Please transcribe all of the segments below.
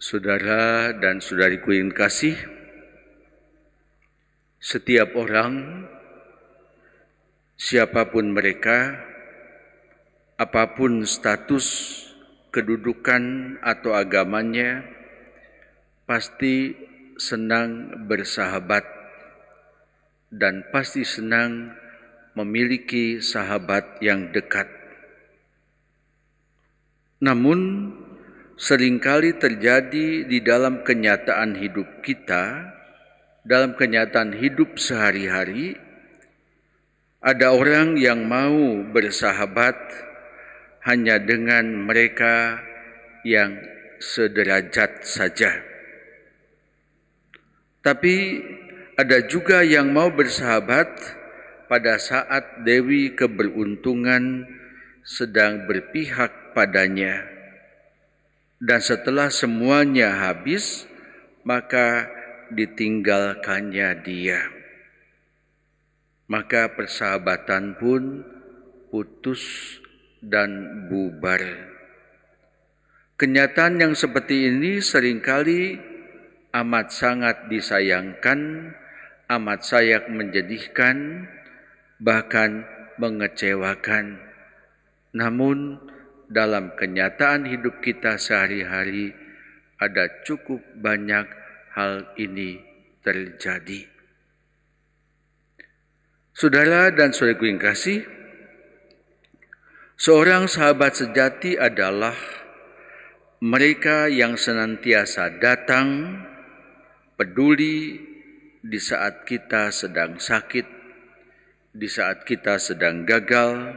Saudara dan saudariku yang kasih, setiap orang, siapapun mereka, apapun status, kedudukan atau agamanya, pasti senang bersahabat dan pasti senang memiliki sahabat yang dekat. Namun, seringkali terjadi di dalam kenyataan hidup kita, dalam kenyataan hidup sehari-hari, ada orang yang mau bersahabat hanya dengan mereka yang sederajat saja. Tapi ada juga yang mau bersahabat pada saat Dewi Keberuntungan sedang berpihak padanya. Dan setelah semuanya habis, maka ditinggalkannya dia. Maka persahabatan pun putus dan bubar. Kenyataan yang seperti ini seringkali amat sangat disayangkan, amat sangat menjadikan, bahkan mengecewakan. Namun, dalam kenyataan hidup kita sehari-hari ada cukup banyak hal ini terjadi. Saudara dan saudariku yang kasih, seorang sahabat sejati adalah mereka yang senantiasa datang, peduli di saat kita sedang sakit, di saat kita sedang gagal,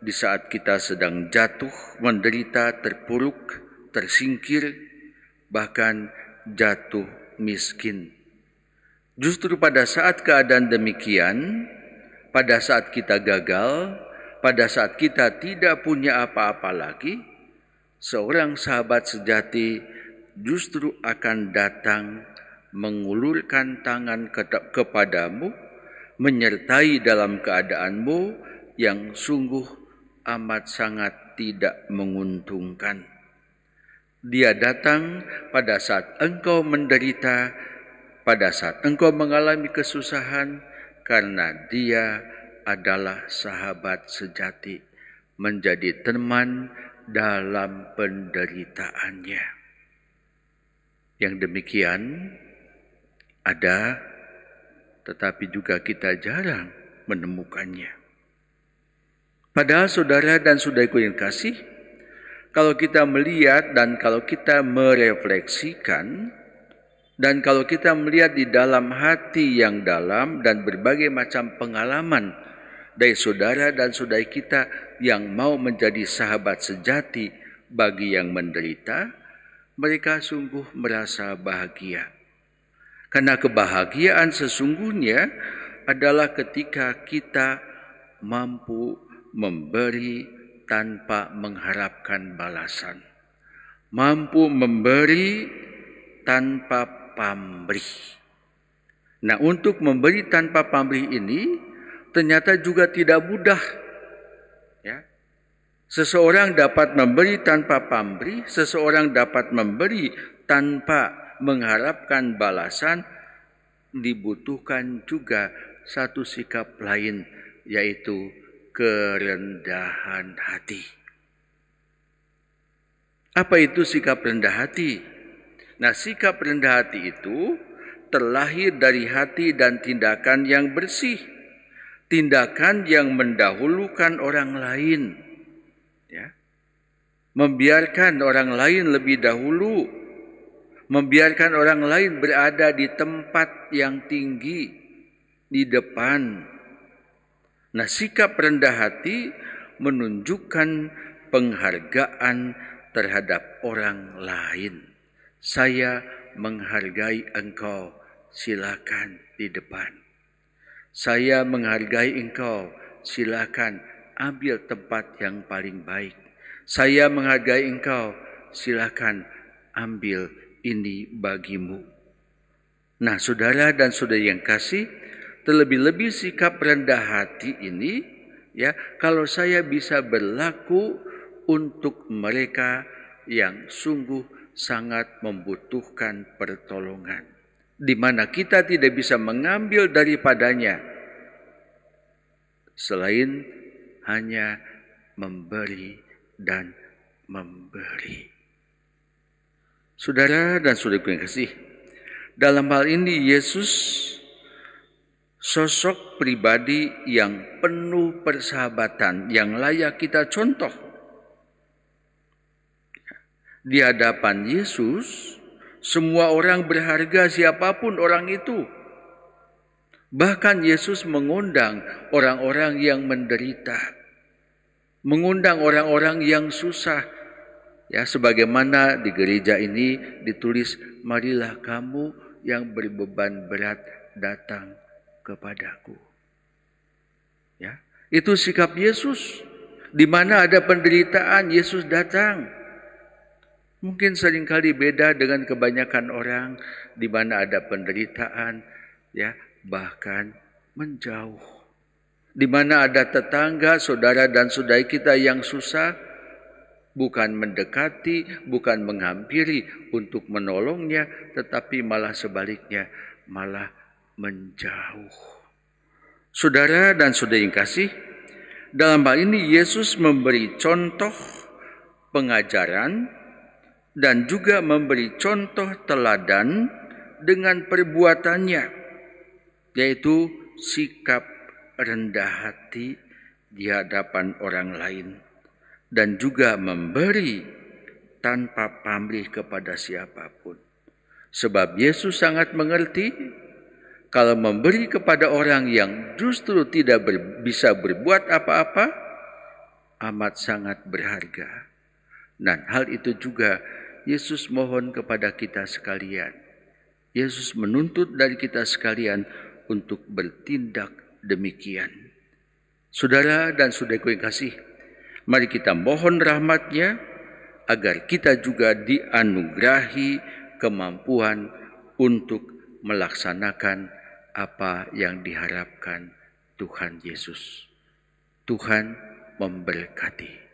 di saat kita sedang jatuh, menderita, terpuruk, tersingkir, bahkan jatuh miskin. Justru pada saat keadaan demikian, pada saat kita gagal, pada saat kita tidak punya apa-apa lagi, seorang sahabat sejati justru akan datang mengulurkan tangan kepadamu, menyertai dalam keadaanmu yang sungguh amat sangat tidak menguntungkan. Dia datang pada saat engkau menderita, pada saat engkau mengalami kesusahan, karena dia adalah sahabat sejati, menjadi teman dalam penderitaannya. Yang demikian ada, tetapi juga kita jarang menemukannya. Padahal saudara dan saudariku yang kasih, kalau kita melihat dan kalau kita merefleksikan, dan kalau kita melihat di dalam hati yang dalam dan berbagai macam pengalaman dari saudara dan saudari kita yang mau menjadi sahabat sejati bagi yang menderita, mereka sungguh merasa bahagia. Karena kebahagiaan sesungguhnya adalah ketika kita mampu memberi tanpa mengharapkan balasan, mampu memberi tanpa pamrih. Nah, untuk memberi tanpa pamrih ini ternyata juga tidak mudah. Ya. Seseorang dapat memberi tanpa pamrih, seseorang dapat memberi tanpa mengharapkan balasan, dibutuhkan juga satu sikap lain, yaitu kerendahan hati. Apa itu sikap rendah hati? Nah, sikap rendah hati itu terlahir dari hati dan tindakan yang bersih, tindakan yang mendahulukan orang lain, ya. Membiarkan orang lain lebih dahulu, membiarkan orang lain berada di tempat yang tinggi, di depan. Nah, sikap rendah hati menunjukkan penghargaan terhadap orang lain. Saya menghargai engkau, silakan di depan. Saya menghargai engkau, silakan ambil tempat yang paling baik. Saya menghargai engkau, silakan ambil ini bagimu. Nah, saudara dan saudari yang kasih, terlebih-lebih sikap rendah hati ini, ya, kalau saya bisa berlaku untuk mereka yang sungguh sangat membutuhkan pertolongan, di mana kita tidak bisa mengambil daripadanya selain hanya memberi dan memberi. Saudara dan saudaraku yang kasih, dalam hal ini Yesus sosok pribadi yang penuh persahabatan, yang layak kita contoh. Di hadapan Yesus, semua orang berharga, siapapun orang itu. Bahkan Yesus mengundang orang-orang yang menderita, mengundang orang-orang yang susah. Ya, sebagaimana di gereja ini ditulis, marilah kamu yang berbeban berat datang kepadaku. Ya, itu sikap Yesus. Di mana ada penderitaan, Yesus datang. Mungkin seringkali beda dengan kebanyakan orang, di mana ada penderitaan, ya, bahkan menjauh. Di mana ada tetangga, saudara dan saudari kita yang susah, bukan mendekati, bukan menghampiri untuk menolongnya, tetapi malah sebaliknya, malah menjauh. Saudara dan saudari yang kasih, dalam hal ini Yesus memberi contoh pengajaran dan juga memberi contoh teladan dengan perbuatannya, yaitu sikap rendah hati di hadapan orang lain, dan juga memberi tanpa pamrih kepada siapapun. Sebab Yesus sangat mengerti kalau memberi kepada orang yang justru tidak bisa berbuat apa-apa, amat sangat berharga. Dan hal itu juga Yesus mohon kepada kita sekalian. Yesus menuntut dari kita sekalian untuk bertindak demikian. Saudara dan saudaraku yang kasih, mari kita mohon rahmat-Nya agar kita juga dianugerahi kemampuan untuk melaksanakan apa yang diharapkan Tuhan Yesus. Tuhan memberkati.